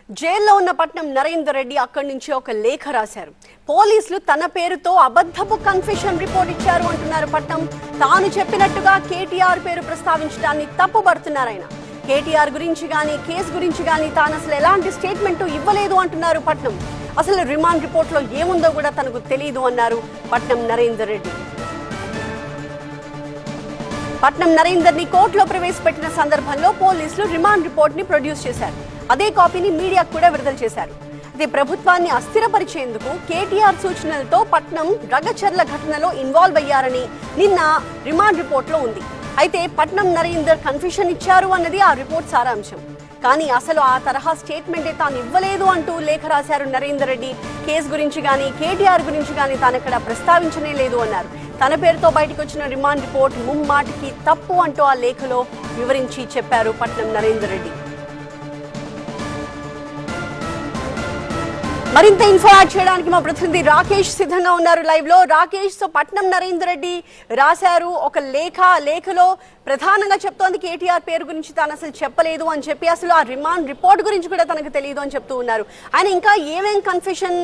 జైల్లో ఉన్న పట్నం నరేందర్ రెడ్డి అక్కడి నుంచి ఒక లేఖ రాశారు. పోలీసులు తన పేరుతో అబద్ధపు కన్ఫెషన్ రిపోర్ట్ ఇచ్చారు అంటున్నారు పట్నం. తాను చెప్పినట్టుగా కేటీఆర్ పేరు ప్రస్తావించడాన్ని తప్పుపడుతున్నారు ఆయన. కేటీఆర్ గురించి గానీ కేసు గురించి గానీ తాను అసలు ఎలాంటి స్టేట్మెంట్ ఇవ్వలేదు అంటున్నారు పట్నం. అసలు రిమాండ్ రిపోర్ట్ లో ఏముందో కూడా తనకు తెలియదు అన్నారు పట్నం నరేందర్ రెడ్డి. పట్నం నరేందర్ ని కోర్టులో ప్రవేశపెట్టిన సందర్భంలో పోలీసులు రిమాండ్ రిపోర్ట్ ని ప్రొడ్యూస్ చేశారు. అదే కాపీని మీడియాకు కూడా విడుదల చేశారు. అయితే ప్రభుత్వాన్ని అస్థిరపరిచేందుకు కేటీఆర్ సూచనలతో పట్నం రగచర్ల ఘటనలో ఇన్వాల్వ్ అయ్యారని నిన్న రిమాండ్ రిపోర్ట్ లో ఉంది. అయితే పట్నం నరేందర్ కన్ఫెషన్ ఇచ్చారు అన్నది ఆ రిపోర్ట్ సారాంశం. కానీ అసలు ఆ తరహా స్టేట్మెంటే తాను ఇవ్వలేదు అంటూ లేఖ రాశారు నరేందర్ రెడ్డి. కేసు గురించి కానీ కేటీఆర్ గురించి కానీ తాను ఇక్కడ ప్రస్తావించనే లేదు అన్నారు. తన పేరుతో బయటకు వచ్చిన రిమాండ్ రిపోర్ట్ ముమ్మాటికి తప్పు అంటూ ఆ లేఖలో వివరించి చెప్పారు పట్నం నరేందర్ రెడ్డి. మరింత ఇన్ఫో యాడ్ చేయడానికి మా ప్రతినిధి రాకేష్ సిద్ధంగా ఉన్నారు లైవ్ లో. రాకేష్, సో పట్నం నరేందర్ రెడ్డి రాశారు ఒక లేఖలో ప్రధానంగా చెప్తోంది కేటీఆర్ పేరు గురించి తాను అసలు చెప్పలేదు అని చెప్పి, అసలు ఆ రిమాండ్ రిపోర్ట్ గురించి కూడా తనకు తెలియదు అని చెప్తూ ఉన్నారు. ఆయన ఇంకా ఏమేం కన్ఫెషన్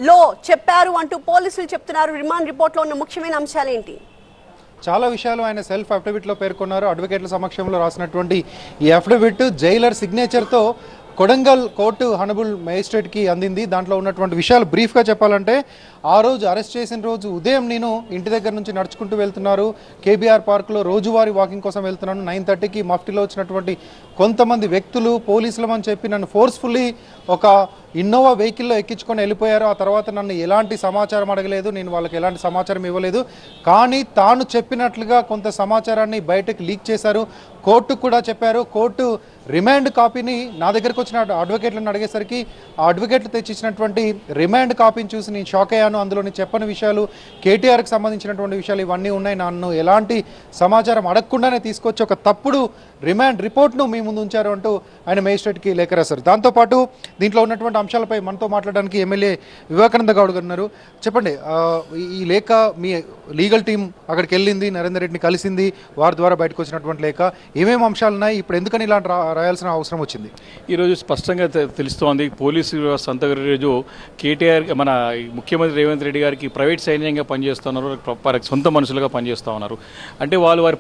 లో చెప్పారు అంటూ పోలీసులు చెప్తున్నారు. రిమాండ్ రిపోర్ట్ లో ఉన్న ముఖ్యమైన అంశాలు ఏంటి? చాలా విషయాలు ఆయన సెల్ఫ్ అఫిడవిట్లో పేర్కొన్నారు. అడ్వకేట్ల సమక్షంలో రాసినటువంటి ఈ అఫిడవిట్ జైలర్ సిగ్నేచర్తో కొడంగల్ కోర్టు హనబుల్ మేజిస్ట్రేట్కి అందింది. దాంట్లో ఉన్నటువంటి విషయాలు బ్రీఫ్గా చెప్పాలంటే, ఆ రోజు అరెస్ట్ చేసిన రోజు ఉదయం నేను ఇంటి దగ్గర నుంచి నడుచుకుంటూ వెళ్తున్నారు, కేబీఆర్ పార్క్లో రోజువారీ వాకింగ్ కోసం వెళ్తున్నాను. 9:30కి మఫ్టీలో వచ్చినటువంటి కొంతమంది వ్యక్తులు పోలీసులమని చెప్పి నన్ను ఫోర్స్ఫుల్లీ ఒక ఇన్నోవా వెహికల్లో ఎక్కించుకొని వెళ్ళిపోయారు. ఆ తర్వాత నన్ను ఎలాంటి సమాచారం అడగలేదు, నేను వాళ్ళకి ఎలాంటి సమాచారం ఇవ్వలేదు. కానీ తాను చెప్పినట్లుగా కొంత సమాచారాన్ని బయటకు లీక్ చేశారు, కోర్టుకు కూడా చెప్పారు. కోర్టు రిమాండ్ కాపీని నా దగ్గరకు వచ్చిన అడ్వకేట్లను అడిగేసరికి ఆ అడ్వకేట్లు తెచ్చిచ్చినటువంటి రిమాండ్ కాపీని చూసి నేను షాక్ అయ్యాను. అందులో నేను చెప్పని విషయాలు, కేటీఆర్కి సంబంధించినటువంటి విషయాలు ఇవన్నీ ఉన్నాయి. నన్ను ఎలాంటి సమాచారం అడగకుండానే తీసుకొచ్చి ఒక తప్పుడు రిమాండ్ రిపోర్ట్ను మీ ముందు ఉంచారు అంటూ ఆయన మేజిస్ట్రేట్కి లేఖ రాశారు. దాంతోపాటు దీంట్లో ఉన్నటువంటి అంశాలపై మనతో మాట్లాడడానికి ఎమ్మెల్యే వివేకానంద గౌడ్ గారు ఉన్నారు. చెప్పండి, ఈ లేఖ మీ లీగల్ టీం అక్కడికి వెళ్ళింది, నరేందర్ రెడ్డిని కలిసింది, వారి ద్వారా బయటకు వచ్చినటువంటి లేఖ ఏమేమి అంశాలు ఉన్నాయి, ఇప్పుడు ఎందుకని ఇలాంటి రాయాల్సిన అవసరం వచ్చింది? ఈరోజు స్పష్టంగా తెలుస్తోంది, పోలీసు వ్యవస్థ అంతా ఈరోజు కేటీఆర్ మన ముఖ్యమంత్రి రేవంత్ రెడ్డి గారికి ప్రైవేట్ సైన్యంగా పనిచేస్తున్నారు, సొంత మనుషులుగా పనిచేస్తూ ఉన్నారు. అంటే వాళ్ళు వారి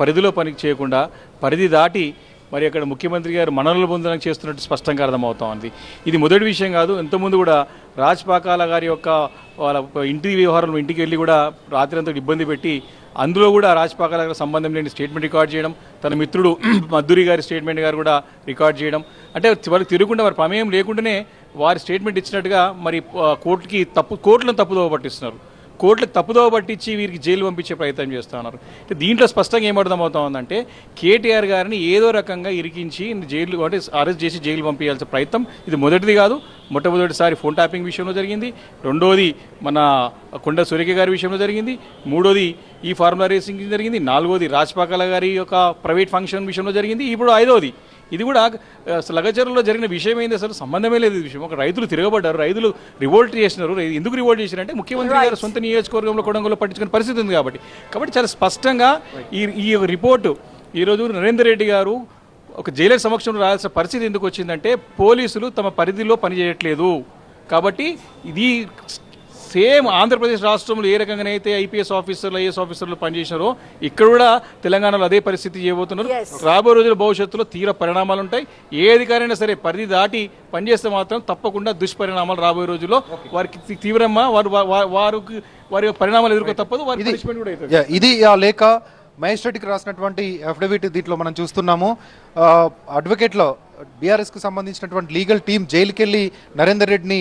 పరిధిలో పని చేయకుండా పరిధి దాటి మరి అక్కడ ముఖ్యమంత్రి గారు మనోల పొందడానికి చేస్తున్నట్టు స్పష్టంగా అర్థమవుతా ఉంది. ఇది మొదటి విషయం కాదు. ఇంతకుముందు కూడా రాజ్పాకాల గారి యొక్క వాళ్ళ ఇంటి వ్యవహారంలో ఇంటికి వెళ్ళి కూడా రాత్రి అంతా ఇబ్బంది పెట్టి అందులో కూడా రాజ్పాకాల గారికి సంబంధం లేని స్టేట్మెంట్ రికార్డ్ చేయడం, తన మిత్రుడు మద్దూరి గారి స్టేట్మెంట్ గారు కూడా రికార్డ్ చేయడం, అంటే వాళ్ళకి తిరగకుండా వారి ప్రమేయం లేకుండానే వారి స్టేట్మెంట్ ఇచ్చినట్టుగా మరి కోర్టులను తప్పుదోవ పట్టిస్తున్నారు. కోర్టులకు తప్పుదోవ పట్టించి వీరికి జైలు పంపించే ప్రయత్నం చేస్తున్నారు. దీంట్లో స్పష్టంగా ఏమర్థమవుతా ఉందంటే కేటీఆర్ గారిని ఏదో రకంగా ఇరికించి జైలు అంటే అరెస్ట్ చేసి జైలు పంపించాల్సిన ప్రయత్నం ఇది మొదటిది కాదు. మొట్టమొదటిసారి ఫోన్ ట్యాపింగ్ విషయంలో జరిగింది, రెండోది మన కొండ సురేఖ గారి విషయంలో జరిగింది, మూడోది ఈ ఫార్ములా రేసింగ్ జరిగింది, నాలుగోది రాజ్పాకాల గారి యొక్క ప్రైవేట్ ఫంక్షన్ విషయంలో జరిగింది, ఇప్పుడు ఐదోది ఇది కూడా లగచర్లలో జరిగిన విషయం ఏంది, అసలు సంబంధమే లేదు ఈ విషయం. ఒక రైతులు తిరగబడ్డారు, రైతులు రివోల్ట్ చేసినారు. ఎందుకు రివోల్ట్ చేసినారంటే ముఖ్యమంత్రి గారు సొంత నియోజకవర్గంలో కొడంగల్లో పట్టించుకునే పరిస్థితి ఉంది కాబట్టి చాలా స్పష్టంగా ఈ రిపోర్టు ఈరోజు నరేందర్ రెడ్డి గారు ఒక జైలర్ సమక్షంలో రాయాల్సిన పరిస్థితి ఎందుకు వచ్చిందంటే పోలీసులు తమ పరిధిలో పనిచేయట్లేదు కాబట్టి. ఇది సేమ్ ఆంధ్రప్రదేశ్ రాష్ట్రంలో ఏ రకంగానైతే ఐపీఎస్ ఆఫీసర్లు ఐఏఎస్ ఆఫీసర్లు పనిచేసినారో ఇక్కడ కూడా తెలంగాణలో అదే పరిస్థితి చేయబోతున్నారు. రాబోయే రోజుల భవిష్యత్తులో తీవ్ర పరిణామాలు ఉంటాయి. ఏ అధికారైనా సరే పరిధి దాటి పనిచేస్తే మాత్రం తప్పకుండా దుష్పరిణామాలు రాబోయే రోజుల్లో వారికి తీవ్రంగా వారి పరిణామాలు ఎదుర్కో తప్పదు. వారి పనిష్మెంట్ కూడా అవుతుంది. ఇది ఆ లేఖ మేజిస్ట్రేట్కి రాసినటువంటి అఫిడవిట్. దీంట్లో మనం చూస్తున్నాము అడ్వకేట్లో బీఆర్ఎస్కు సంబంధించినటువంటి లీగల్ టీం జైలుకి వెళ్ళి నరేందర్ రెడ్డిని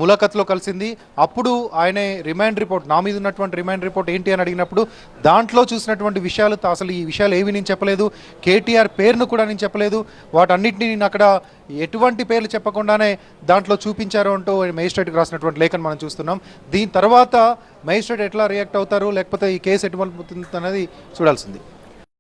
ములాఖత్లో కలిసింది. అప్పుడు ఆయన రిమాండ్ రిపోర్ట్, నా మీద ఉన్నటువంటి రిమాండ్ రిపోర్ట్ ఏంటి అని అడిగినప్పుడు దాంట్లో చూసినటువంటి విషయాలు, అసలు ఈ విషయాలు ఏవి నేను చెప్పలేదు, కేటీఆర్ పేరును కూడా నేను చెప్పలేదు, వాటన్నిటిని నేను అక్కడ ఎటువంటి పేర్లు చెప్పకుండానే దాంట్లో చూపించారు అంటూ మేజిస్ట్రేట్కి రాసినటువంటి లేఖను మనం చూస్తున్నాం. దీని తర్వాత మేజిస్ట్రేట్ ఎట్లా రియాక్ట్ అవుతారు, లేకపోతే ఈ కేసు ఎటువంటి అనేది చూడాల్సింది.